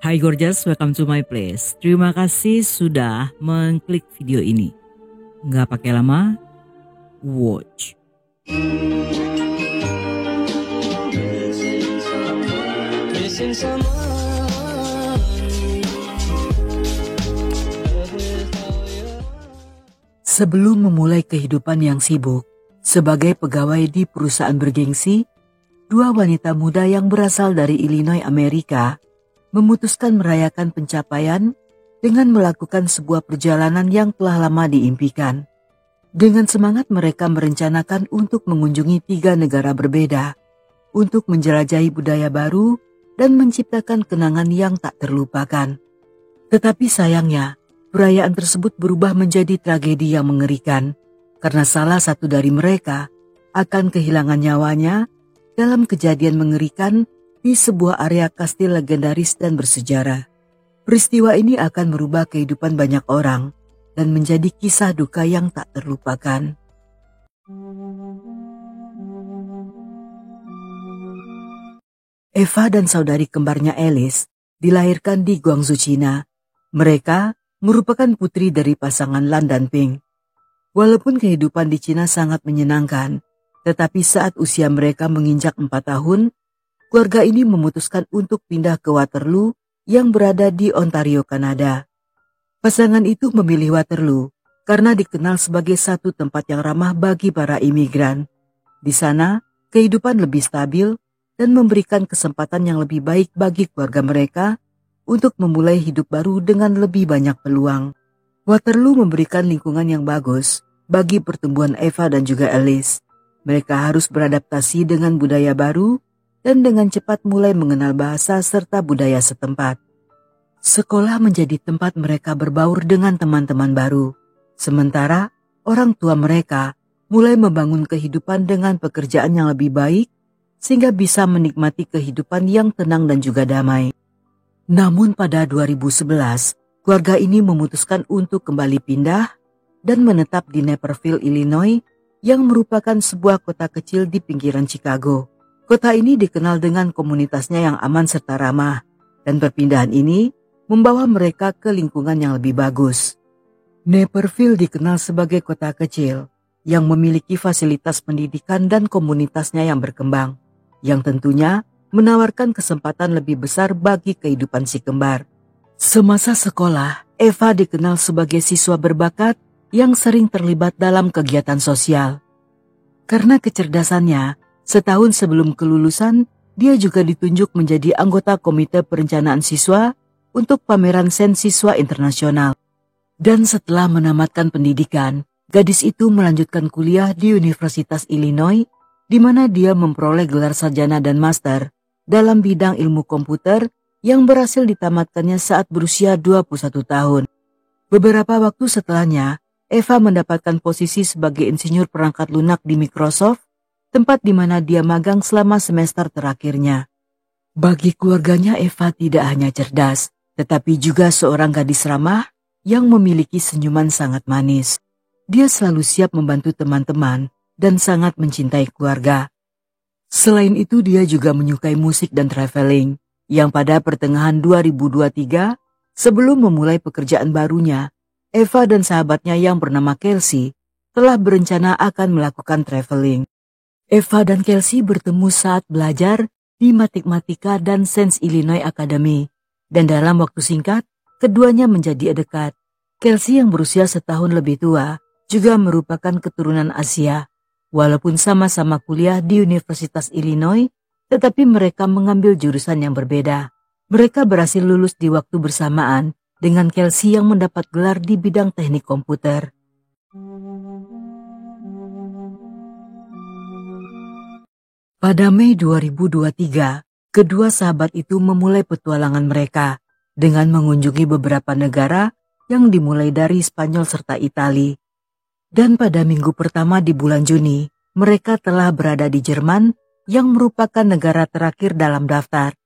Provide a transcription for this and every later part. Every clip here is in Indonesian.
Hai Gorgeous, welcome to my place. Terima kasih sudah mengklik video ini. Nggak pakai lama, watch. Sebelum memulai kehidupan yang sibuk, sebagai pegawai di perusahaan bergengsi, dua wanita muda yang berasal dari Illinois, Amerika, memutuskan merayakan pencapaian dengan melakukan sebuah perjalanan yang telah lama diimpikan. Dengan semangat mereka merencanakan untuk mengunjungi 3 negara berbeda, untuk menjelajahi budaya baru dan menciptakan kenangan yang tak terlupakan. Tetapi sayangnya, perayaan tersebut berubah menjadi tragedi yang mengerikan, karena salah satu dari mereka akan kehilangan nyawanya dalam kejadian mengerikan di sebuah area kastil legendaris dan bersejarah. Peristiwa ini akan merubah kehidupan banyak orang dan menjadi kisah duka yang tak terlupakan. Eva dan saudari kembarnya Alice dilahirkan di Guangzhou, China. Mereka merupakan putri dari pasangan Lan dan Ping. Walaupun kehidupan di China sangat menyenangkan, tetapi saat usia mereka menginjak 4 tahun, keluarga ini memutuskan untuk pindah ke Waterloo yang berada di Ontario, Kanada. Pasangan itu memilih Waterloo karena dikenal sebagai satu tempat yang ramah bagi para imigran. Di sana, kehidupan lebih stabil dan memberikan kesempatan yang lebih baik bagi keluarga mereka untuk memulai hidup baru dengan lebih banyak peluang. Waterloo memberikan lingkungan yang bagus bagi pertumbuhan Eva dan juga Alice. Mereka harus beradaptasi dengan budaya baru dan dengan cepat mulai mengenal bahasa serta budaya setempat. Sekolah menjadi tempat mereka berbaur dengan teman-teman baru. Sementara orang tua mereka mulai membangun kehidupan dengan pekerjaan yang lebih baik sehingga bisa menikmati kehidupan yang tenang dan juga damai. Namun pada 2011, keluarga ini memutuskan untuk kembali pindah dan menetap di Naperville, Illinois, yang merupakan sebuah kota kecil di pinggiran Chicago. Kota ini dikenal dengan komunitasnya yang aman serta ramah, dan perpindahan ini membawa mereka ke lingkungan yang lebih bagus. Naperville dikenal sebagai kota kecil yang memiliki fasilitas pendidikan dan komunitasnya yang berkembang, yang tentunya menawarkan kesempatan lebih besar bagi kehidupan si kembar. Semasa sekolah, Eva dikenal sebagai siswa berbakat yang sering terlibat dalam kegiatan sosial. Karena kecerdasannya, setahun sebelum kelulusan, dia juga ditunjuk menjadi anggota Komite Perencanaan Siswa untuk pameran Sen Siswa Internasional. Dan setelah menamatkan pendidikan, gadis itu melanjutkan kuliah di Universitas Illinois, di mana dia memperoleh gelar sarjana dan master dalam bidang ilmu komputer yang berhasil ditamatkannya saat berusia 21 tahun. Beberapa waktu setelahnya, Eva mendapatkan posisi sebagai insinyur perangkat lunak di Microsoft, tempat di mana dia magang selama semester terakhirnya. Bagi keluarganya, Eva tidak hanya cerdas, tetapi juga seorang gadis ramah yang memiliki senyuman sangat manis. Dia selalu siap membantu teman-teman dan sangat mencintai keluarga. Selain itu, dia juga menyukai musik dan traveling, yang pada pertengahan 2023, sebelum memulai pekerjaan barunya, Eva dan sahabatnya yang bernama Kelsey telah berencana akan melakukan traveling. Eva dan Kelsey bertemu saat belajar di Matematika dan Sains Illinois Academy, dan dalam waktu singkat, keduanya menjadi dekat. Kelsey yang berusia setahun lebih tua juga merupakan keturunan Asia. Walaupun sama-sama kuliah di Universitas Illinois, tetapi mereka mengambil jurusan yang berbeda. Mereka berhasil lulus di waktu bersamaan dengan Kelsey yang mendapat gelar di bidang teknik komputer. Pada Mei 2023, kedua sahabat itu memulai petualangan mereka dengan mengunjungi beberapa negara yang dimulai dari Spanyol serta Italia. Dan pada minggu pertama di bulan Juni, mereka telah berada di Jerman yang merupakan negara terakhir dalam daftar.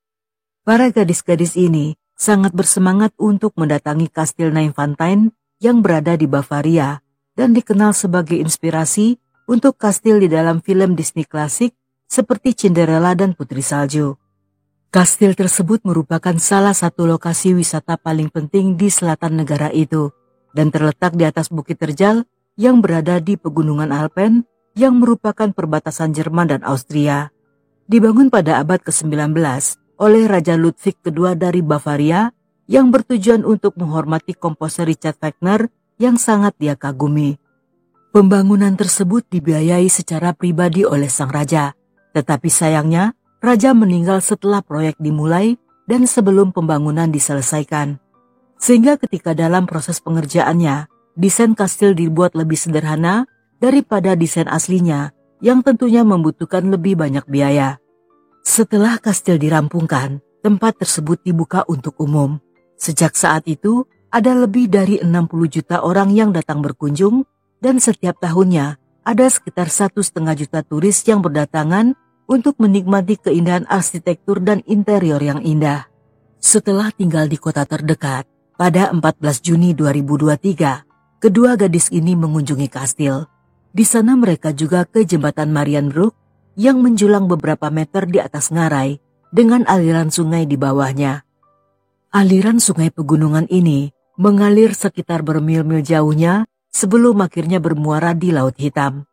Para gadis-gadis ini sangat bersemangat untuk mendatangi Kastil Neuschwanstein yang berada di Bavaria dan dikenal sebagai inspirasi untuk kastil di dalam film Disney klasik seperti Cinderella dan Putri Salju. Kastil tersebut merupakan salah satu lokasi wisata paling penting di selatan negara itu dan terletak di atas bukit terjal yang berada di pegunungan Alpen yang merupakan perbatasan Jerman dan Austria. Dibangun pada abad ke-19 oleh Raja Ludwig II dari Bavaria yang bertujuan untuk menghormati komposer Richard Wagner yang sangat dia kagumi. Pembangunan tersebut dibiayai secara pribadi oleh sang raja, tetapi sayangnya raja meninggal setelah proyek dimulai dan sebelum pembangunan diselesaikan. Sehingga ketika dalam proses pengerjaannya, desain kastil dibuat lebih sederhana daripada desain aslinya yang tentunya membutuhkan lebih banyak biaya. Setelah kastil dirampungkan, tempat tersebut dibuka untuk umum. Sejak saat itu, ada lebih dari 60 juta orang yang datang berkunjung dan setiap tahunnya ada sekitar 1,5 juta turis yang berdatangan untuk menikmati keindahan arsitektur dan interior yang indah. Setelah tinggal di kota terdekat, pada 14 Juni 2023, kedua gadis ini mengunjungi kastil. Di sana mereka juga ke jembatan Marienbrug yang menjulang beberapa meter di atas ngarai dengan aliran sungai di bawahnya. Aliran sungai pegunungan ini mengalir sekitar bermil-mil jauhnya sebelum akhirnya bermuara di Laut Hitam.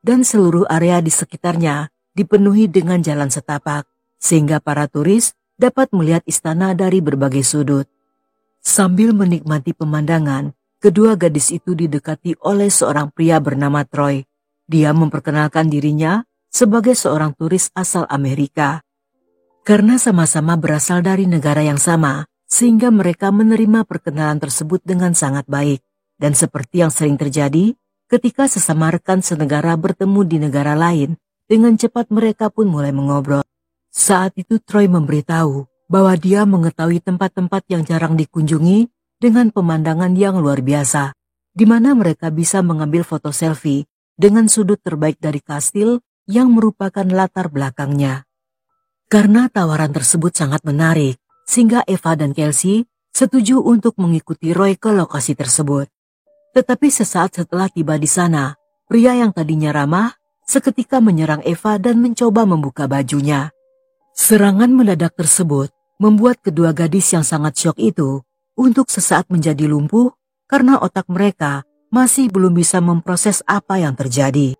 Dan seluruh area di sekitarnya dipenuhi dengan jalan setapak, sehingga para turis dapat melihat istana dari berbagai sudut. Sambil menikmati pemandangan, kedua gadis itu didekati oleh seorang pria bernama Troy. Dia memperkenalkan dirinya sebagai seorang turis asal Amerika. Karena sama-sama berasal dari negara yang sama, sehingga mereka menerima perkenalan tersebut dengan sangat baik. Dan seperti yang sering terjadi, ketika sesama rekan senegara bertemu di negara lain, dengan cepat mereka pun mulai mengobrol. Saat itu Troy memberitahu bahwa dia mengetahui tempat-tempat yang jarang dikunjungi dengan pemandangan yang luar biasa, di mana mereka bisa mengambil foto selfie dengan sudut terbaik dari kastil yang merupakan latar belakangnya. Karena tawaran tersebut sangat menarik, sehingga Eva dan Kelsey setuju untuk mengikuti Roy ke lokasi tersebut. Tetapi sesaat setelah tiba di sana, pria yang tadinya ramah seketika menyerang Eva dan mencoba membuka bajunya. Serangan mendadak tersebut membuat kedua gadis yang sangat syok itu untuk sesaat menjadi lumpuh karena otak mereka masih belum bisa memproses apa yang terjadi.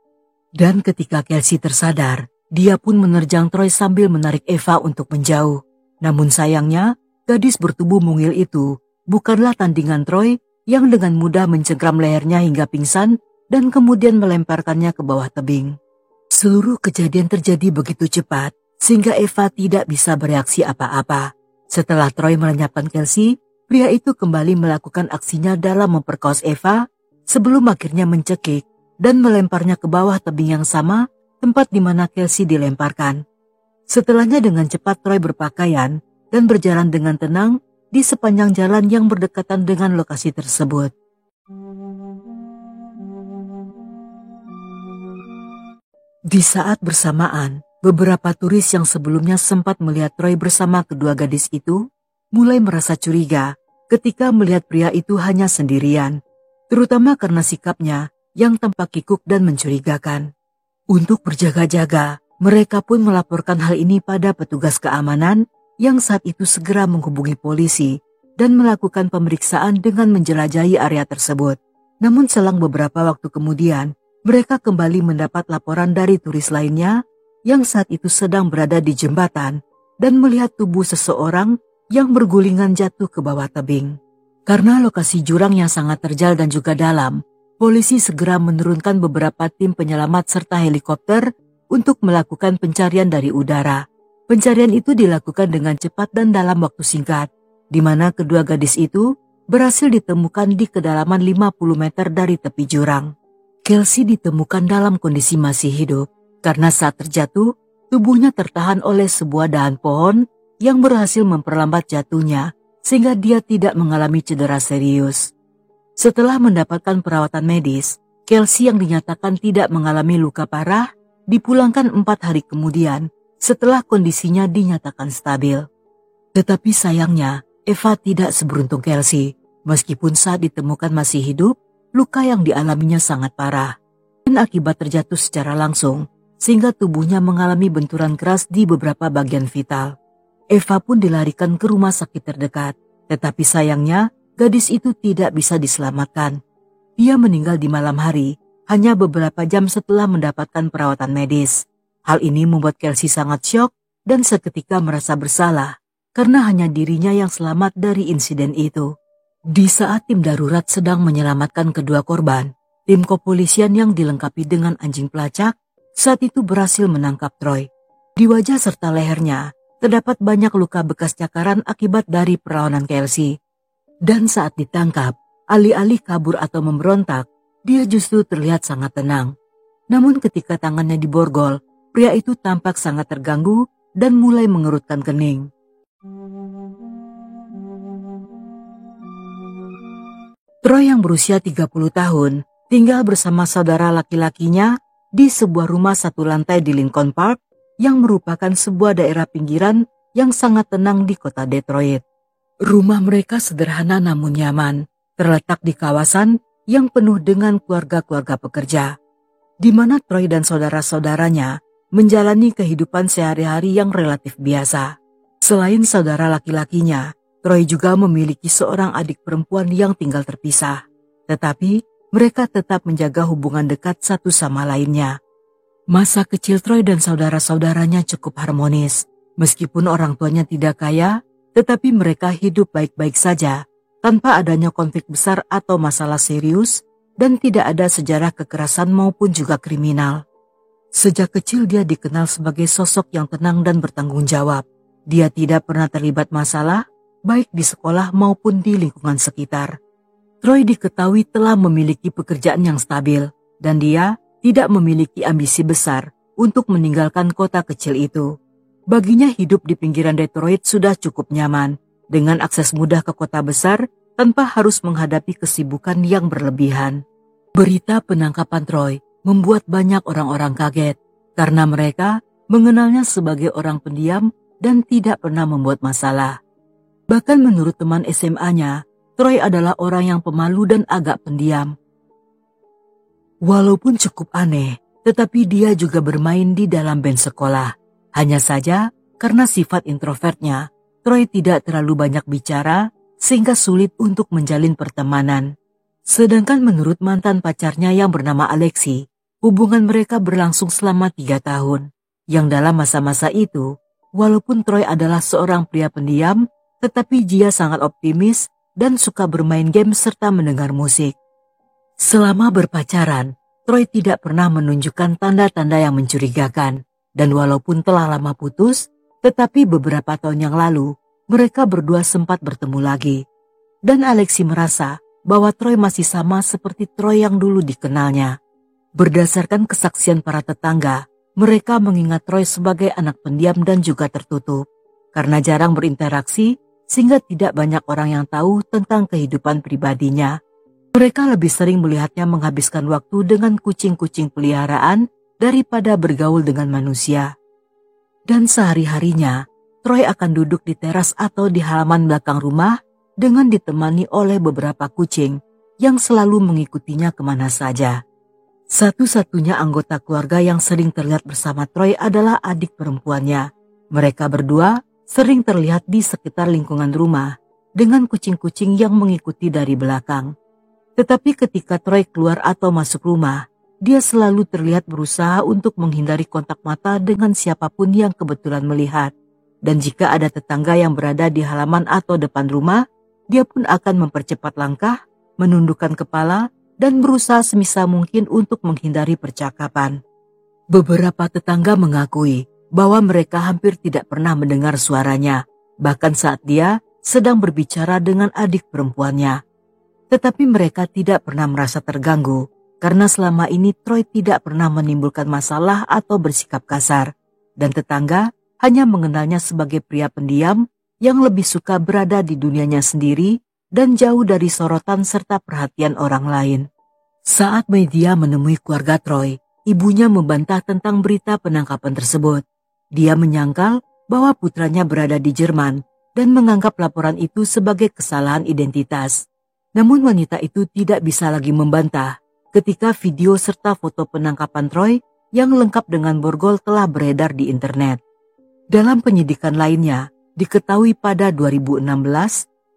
Dan ketika Kelsey tersadar, dia pun menerjang Troy sambil menarik Eva untuk menjauh. Namun sayangnya, gadis bertubuh mungil itu bukanlah tandingan Troy yang dengan mudah mencengkram lehernya hingga pingsan dan kemudian melemparkannya ke bawah tebing. Seluruh kejadian terjadi begitu cepat sehingga Eva tidak bisa bereaksi apa-apa. Setelah Troy melenyapkan Kelsey, pria itu kembali melakukan aksinya dalam memperkaos Eva sebelum akhirnya mencekik dan melemparnya ke bawah tebing yang sama tempat di mana Kelsey dilemparkan. Setelahnya dengan cepat Troy berpakaian dan berjalan dengan tenang di sepanjang jalan yang berdekatan dengan lokasi tersebut. Di saat bersamaan, beberapa turis yang sebelumnya sempat melihat Troy bersama kedua gadis itu mulai merasa curiga ketika melihat pria itu hanya sendirian, terutama karena sikapnya yang tampak kikuk dan mencurigakan. Untuk berjaga-jaga, mereka pun melaporkan hal ini pada petugas keamanan yang saat itu segera menghubungi polisi dan melakukan pemeriksaan dengan menjelajahi area tersebut. Namun selang beberapa waktu kemudian, mereka kembali mendapat laporan dari turis lainnya yang saat itu sedang berada di jembatan dan melihat tubuh seseorang yang bergulingan jatuh ke bawah tebing. Karena lokasi jurang yang sangat terjal dan juga dalam, polisi segera menurunkan beberapa tim penyelamat serta helikopter untuk melakukan pencarian dari udara. Pencarian itu dilakukan dengan cepat dan dalam waktu singkat, di mana kedua gadis itu berhasil ditemukan di kedalaman 50 meter dari tepi jurang. Kelsey ditemukan dalam kondisi masih hidup, karena saat terjatuh, tubuhnya tertahan oleh sebuah dahan pohon yang berhasil memperlambat jatuhnya, sehingga dia tidak mengalami cedera serius. Setelah mendapatkan perawatan medis, Kelsey yang dinyatakan tidak mengalami luka parah, dipulangkan 4 hari kemudian, setelah kondisinya dinyatakan stabil. Tetapi sayangnya, Eva tidak seberuntung Kelsey. Meskipun saat ditemukan masih hidup, luka yang dialaminya sangat parah. Dan akibat terjatuh secara langsung, sehingga tubuhnya mengalami benturan keras di beberapa bagian vital. Eva pun dilarikan ke rumah sakit terdekat. Tetapi sayangnya, gadis itu tidak bisa diselamatkan. Dia meninggal di malam hari, hanya beberapa jam setelah mendapatkan perawatan medis. Hal ini membuat Kelsey sangat syok dan seketika merasa bersalah karena hanya dirinya yang selamat dari insiden itu. Di saat tim darurat sedang menyelamatkan kedua korban, tim kepolisian yang dilengkapi dengan anjing pelacak saat itu berhasil menangkap Troy. Di wajah serta lehernya terdapat banyak luka bekas cakaran akibat dari perlawanan Kelsey. Dan saat ditangkap, alih-alih kabur atau memberontak, dia justru terlihat sangat tenang. Namun ketika tangannya diborgol, pria itu tampak sangat terganggu dan mulai mengerutkan kening. Troy yang berusia 30 tahun tinggal bersama saudara laki-lakinya di sebuah rumah satu lantai di Lincoln Park yang merupakan sebuah daerah pinggiran yang sangat tenang di kota Detroit. Rumah mereka sederhana namun nyaman, terletak di kawasan yang penuh dengan keluarga-keluarga pekerja, di mana Troy dan saudara-saudaranya menjalani kehidupan sehari-hari yang relatif biasa. Selain saudara laki-lakinya, Troy juga memiliki seorang adik perempuan yang tinggal terpisah. Tetapi mereka tetap menjaga hubungan dekat satu sama lainnya. Masa kecil Troy dan saudara-saudaranya cukup harmonis. Meskipun orang tuanya tidak kaya, tetapi mereka hidup baik-baik saja, tanpa adanya konflik besar atau masalah serius, dan tidak ada sejarah kekerasan maupun juga kriminal. Sejak kecil dia dikenal sebagai sosok yang tenang dan bertanggung jawab. Dia tidak pernah terlibat masalah, baik di sekolah maupun di lingkungan sekitar. Troy diketahui telah memiliki pekerjaan yang stabil, dan dia tidak memiliki ambisi besar untuk meninggalkan kota kecil itu. Baginya hidup di pinggiran Detroit sudah cukup nyaman, dengan akses mudah ke kota besar tanpa harus menghadapi kesibukan yang berlebihan. Berita penangkapan Troy membuat banyak orang-orang kaget, karena mereka mengenalnya sebagai orang pendiam dan tidak pernah membuat masalah. Bahkan menurut teman SMA-nya, Troy adalah orang yang pemalu dan agak pendiam. Walaupun cukup aneh, tetapi dia juga bermain di dalam band sekolah. Hanya saja, karena sifat introvertnya, Troy tidak terlalu banyak bicara, sehingga sulit untuk menjalin pertemanan. Sedangkan menurut mantan pacarnya yang bernama Alexi, hubungan mereka berlangsung selama 3 tahun. Yang dalam masa-masa itu, walaupun Troy adalah seorang pria pendiam, tetapi dia sangat optimis dan suka bermain game serta mendengar musik. Selama berpacaran, Troy tidak pernah menunjukkan tanda-tanda yang mencurigakan, dan walaupun telah lama putus, tetapi beberapa tahun yang lalu, mereka berdua sempat bertemu lagi. Dan Alexi merasa bahwa Troy masih sama seperti Troy yang dulu dikenalnya. Berdasarkan kesaksian para tetangga, mereka mengingat Troy sebagai anak pendiam dan juga tertutup. Karena jarang berinteraksi, sehingga tidak banyak orang yang tahu tentang kehidupan pribadinya. Mereka lebih sering melihatnya menghabiskan waktu dengan kucing-kucing peliharaan daripada bergaul dengan manusia. Dan sehari-harinya, Troy akan duduk di teras atau di halaman belakang rumah dengan ditemani oleh beberapa kucing yang selalu mengikutinya kemana saja. Satu-satunya anggota keluarga yang sering terlihat bersama Troy adalah adik perempuannya. Mereka berdua sering terlihat di sekitar lingkungan rumah dengan kucing-kucing yang mengikuti dari belakang. Tetapi ketika Troy keluar atau masuk rumah, dia selalu terlihat berusaha untuk menghindari kontak mata dengan siapapun yang kebetulan melihat. Dan jika ada tetangga yang berada di halaman atau depan rumah, dia pun akan mempercepat langkah, menundukkan kepala, dan berusaha sebisa mungkin untuk menghindari percakapan. Beberapa tetangga mengakui bahwa mereka hampir tidak pernah mendengar suaranya, bahkan saat dia sedang berbicara dengan adik perempuannya. Tetapi mereka tidak pernah merasa terganggu, karena selama ini Troy tidak pernah menimbulkan masalah atau bersikap kasar, dan tetangga hanya mengenalnya sebagai pria pendiam yang lebih suka berada di dunianya sendiri dan jauh dari sorotan serta perhatian orang lain. Saat media menemui keluarga Troy, ibunya membantah tentang berita penangkapan tersebut. Dia menyangkal bahwa putranya berada di Jerman dan menganggap laporan itu sebagai kesalahan identitas. Namun wanita itu tidak bisa lagi membantah ketika video serta foto penangkapan Troy yang lengkap dengan borgol telah beredar di internet. Dalam penyidikan lainnya, Diketahui pada 2016,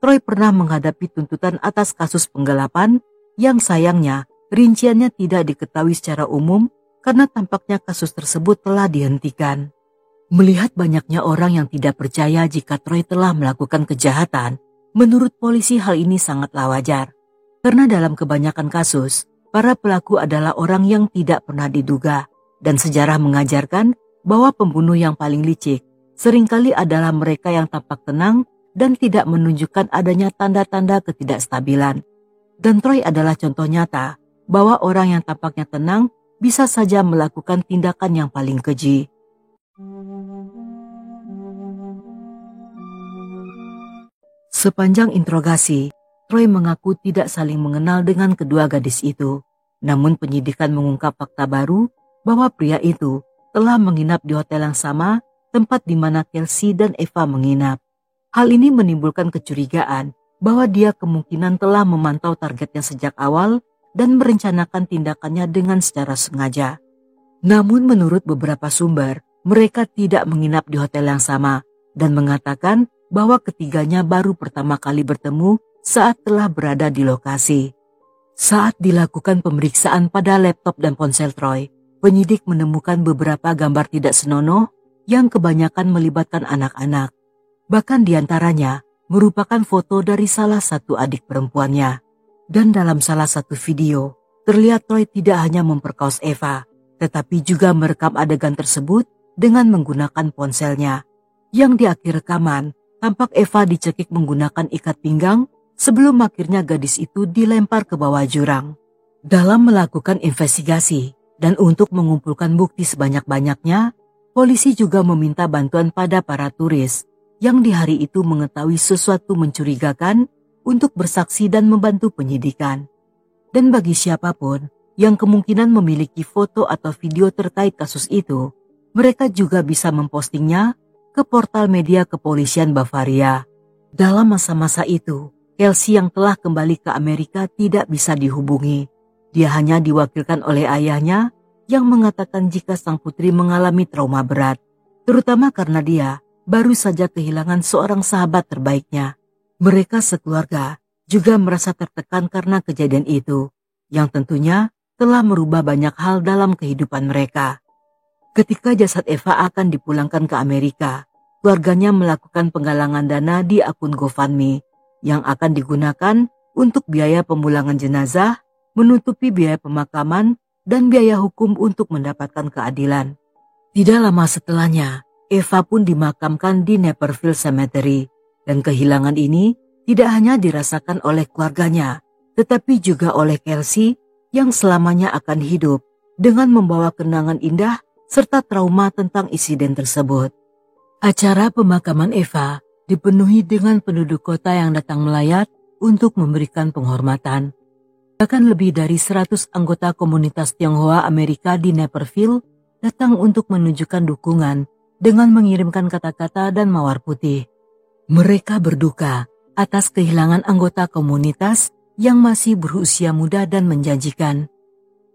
Troy pernah menghadapi tuntutan atas kasus penggelapan yang sayangnya rinciannya tidak diketahui secara umum karena tampaknya kasus tersebut telah dihentikan. Melihat banyaknya orang yang tidak percaya jika Troy telah melakukan kejahatan, menurut polisi hal ini sangatlah wajar. Karena dalam kebanyakan kasus, para pelaku adalah orang yang tidak pernah diduga, dan sejarah mengajarkan bahwa pembunuh yang paling licik seringkali adalah mereka yang tampak tenang dan tidak menunjukkan adanya tanda-tanda ketidakstabilan. Dan Troy adalah contoh nyata bahwa orang yang tampaknya tenang bisa saja melakukan tindakan yang paling keji. Sepanjang interogasi, Troy mengaku tidak saling mengenal dengan kedua gadis itu. Namun penyidikan mengungkap fakta baru bahwa pria itu telah menginap di hotel yang sama tempat di mana Kelsey dan Eva menginap. Hal ini menimbulkan kecurigaan bahwa dia kemungkinan telah memantau targetnya sejak awal dan merencanakan tindakannya dengan secara sengaja. Namun menurut beberapa sumber, mereka tidak menginap di hotel yang sama dan mengatakan bahwa ketiganya baru pertama kali bertemu saat telah berada di lokasi. Saat dilakukan pemeriksaan pada laptop dan ponsel Troy, penyidik menemukan beberapa gambar tidak senonoh yang kebanyakan melibatkan anak-anak. Bahkan diantaranya merupakan foto dari salah satu adik perempuannya. Dan dalam salah satu video, terlihat Troy tidak hanya memperkaos Eva, tetapi juga merekam adegan tersebut dengan menggunakan ponselnya. Yang di akhir rekaman, tampak Eva dicekik menggunakan ikat pinggang sebelum akhirnya gadis itu dilempar ke bawah jurang. Dalam melakukan investigasi dan untuk mengumpulkan bukti sebanyak-banyaknya, polisi juga meminta bantuan pada para turis yang di hari itu mengetahui sesuatu mencurigakan untuk bersaksi dan membantu penyidikan. Dan bagi siapapun yang kemungkinan memiliki foto atau video terkait kasus itu, mereka juga bisa mempostingnya ke portal media kepolisian Bavaria. Dalam masa-masa itu, Kelsey yang telah kembali ke Amerika tidak bisa dihubungi. Dia hanya diwakilkan oleh ayahnya yang mengatakan jika sang putri mengalami trauma berat, terutama karena dia baru saja kehilangan seorang sahabat terbaiknya. Mereka sekeluarga juga merasa tertekan karena kejadian itu, yang tentunya telah merubah banyak hal dalam kehidupan mereka. Ketika jasad Eva akan dipulangkan ke Amerika, keluarganya melakukan penggalangan dana di akun GoFundMe yang akan digunakan untuk biaya pemulangan jenazah, menutupi biaya pemakaman, dan biaya hukum untuk mendapatkan keadilan. Tidak lama setelahnya, Eva pun dimakamkan di Naperville Cemetery, dan kehilangan ini tidak hanya dirasakan oleh keluarganya, tetapi juga oleh Kelsey yang selamanya akan hidup dengan membawa kenangan indah serta trauma tentang insiden tersebut. Acara pemakaman Eva dipenuhi dengan penduduk kota yang datang melayat untuk memberikan penghormatan. Bahkan lebih dari 100 anggota komunitas Tionghoa Amerika di Naperville datang untuk menunjukkan dukungan dengan mengirimkan kata-kata dan mawar putih. Mereka berduka atas kehilangan anggota komunitas yang masih berusia muda dan menjanjikan.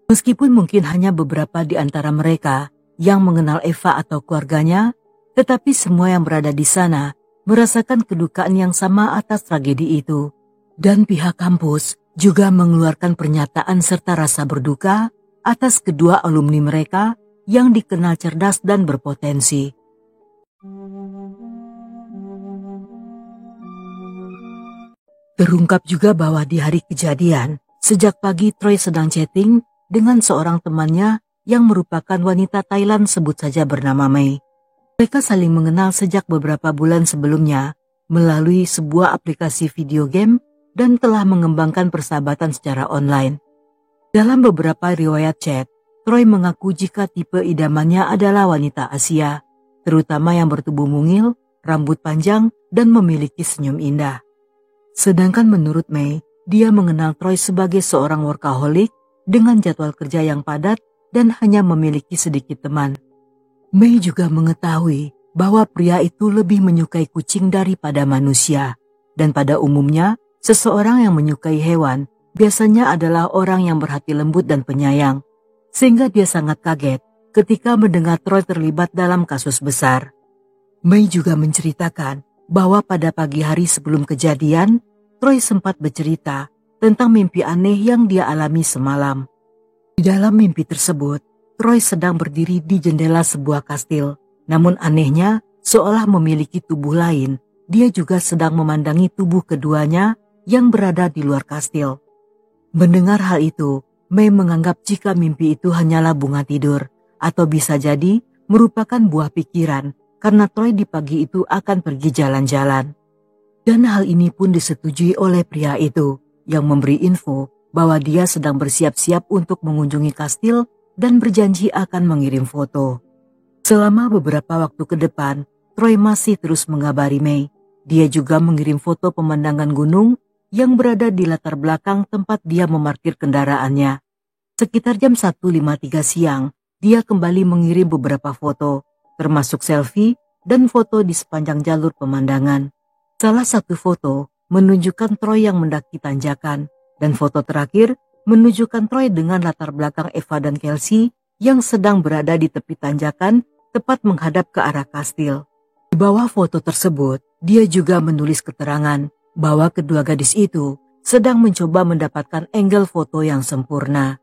Meskipun mungkin hanya beberapa di antara mereka yang mengenal Eva atau keluarganya, tetapi semua yang berada di sana merasakan kedukaan yang sama atas tragedi itu. Dan pihak kampus juga mengeluarkan pernyataan serta rasa berduka atas kedua alumni mereka yang dikenal cerdas dan berpotensi. Terungkap juga bahwa di hari kejadian, sejak pagi Troy sedang chatting dengan seorang temannya yang merupakan wanita Thailand sebut saja bernama Mei. Mereka saling mengenal sejak beberapa bulan sebelumnya melalui sebuah aplikasi video game dan telah mengembangkan persahabatan secara online. Dalam beberapa riwayat chat, Troy mengaku jika tipe idamannya adalah wanita Asia, terutama yang bertubuh mungil, rambut panjang, dan memiliki senyum indah. Sedangkan menurut Mei, dia mengenal Troy sebagai seorang workaholic dengan jadwal kerja yang padat dan hanya memiliki sedikit teman. Mei juga mengetahui bahwa pria itu lebih menyukai kucing daripada manusia, dan pada umumnya seseorang yang menyukai hewan biasanya adalah orang yang berhati lembut dan penyayang, sehingga dia sangat kaget ketika mendengar Troy terlibat dalam kasus besar. Mei juga menceritakan bahwa pada pagi hari sebelum kejadian, Troy sempat bercerita tentang mimpi aneh yang dia alami semalam. Di dalam mimpi tersebut, Troy sedang berdiri di jendela sebuah kastil. Namun anehnya, seolah memiliki tubuh lain, dia juga sedang memandangi tubuh keduanya yang berada di luar kastil. Mendengar hal itu, May menganggap jika mimpi itu hanyalah bunga tidur, atau bisa jadi merupakan buah pikiran, karena Troy di pagi itu akan pergi jalan-jalan. Dan hal ini pun disetujui oleh pria itu, yang memberi info bahwa dia sedang bersiap-siap untuk mengunjungi kastil dan berjanji akan mengirim foto. Selama beberapa waktu ke depan, Troy masih terus mengabari May. Dia juga mengirim foto pemandangan gunung yang berada di latar belakang tempat dia memarkir kendaraannya. Sekitar jam 1.53 siang, dia kembali mengirim beberapa foto, termasuk selfie dan foto di sepanjang jalur pemandangan. Salah satu foto menunjukkan Troy yang mendaki tanjakan, dan foto terakhir menunjukkan Troy dengan latar belakang Eva dan Kelsey yang sedang berada di tepi tanjakan tepat menghadap ke arah kastil. Di bawah foto tersebut, dia juga menulis keterangan bahwa kedua gadis itu sedang mencoba mendapatkan angle foto yang sempurna.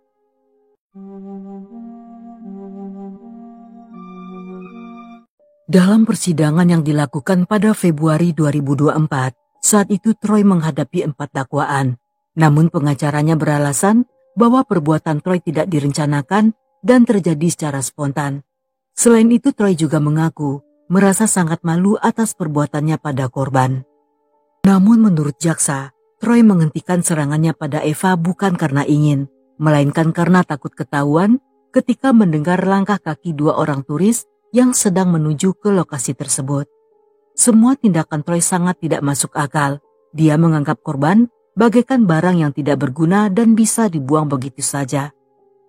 Dalam persidangan yang dilakukan pada Februari 2024, saat itu Troy menghadapi 4 dakwaan. Namun pengacaranya beralasan bahwa perbuatan Troy tidak direncanakan dan terjadi secara spontan. Selain itu, Troy juga mengaku merasa sangat malu atas perbuatannya pada korban. Namun menurut jaksa, Troy menghentikan serangannya pada Eva bukan karena ingin, melainkan karena takut ketahuan ketika mendengar langkah kaki 2 orang turis yang sedang menuju ke lokasi tersebut. Semua tindakan Troy sangat tidak masuk akal. Dia menganggap korban bagaikan barang yang tidak berguna dan bisa dibuang begitu saja.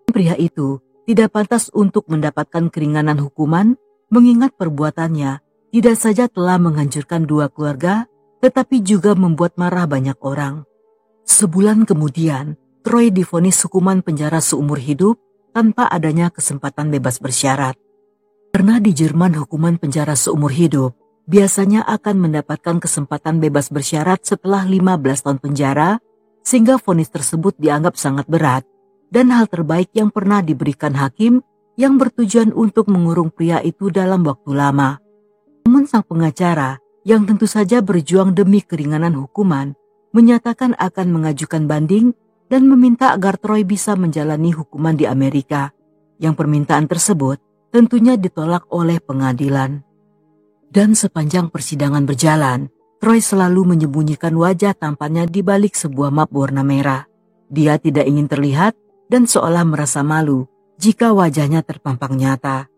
Pria itu tidak pantas untuk mendapatkan keringanan hukuman, mengingat perbuatannya tidak saja telah menghancurkan 2 keluarga, tetapi juga membuat marah banyak orang. Sebulan kemudian, Troy divonis hukuman penjara seumur hidup tanpa adanya kesempatan bebas bersyarat. Karena di Jerman hukuman penjara seumur hidup biasanya akan mendapatkan kesempatan bebas bersyarat setelah 15 tahun penjara, sehingga vonis tersebut dianggap sangat berat dan hal terbaik yang pernah diberikan hakim yang bertujuan untuk mengurung pria itu dalam waktu lama. Namun sang pengacara yang tentu saja berjuang demi keringanan hukuman menyatakan akan mengajukan banding dan meminta agar Troy bisa menjalani hukuman di Amerika, yang permintaan tersebut tentunya ditolak oleh pengadilan. Dan sepanjang persidangan berjalan, Troy selalu menyembunyikan wajah tampannya di balik sebuah map warna merah. Dia tidak ingin terlihat dan seolah merasa malu jika wajahnya terpampang nyata.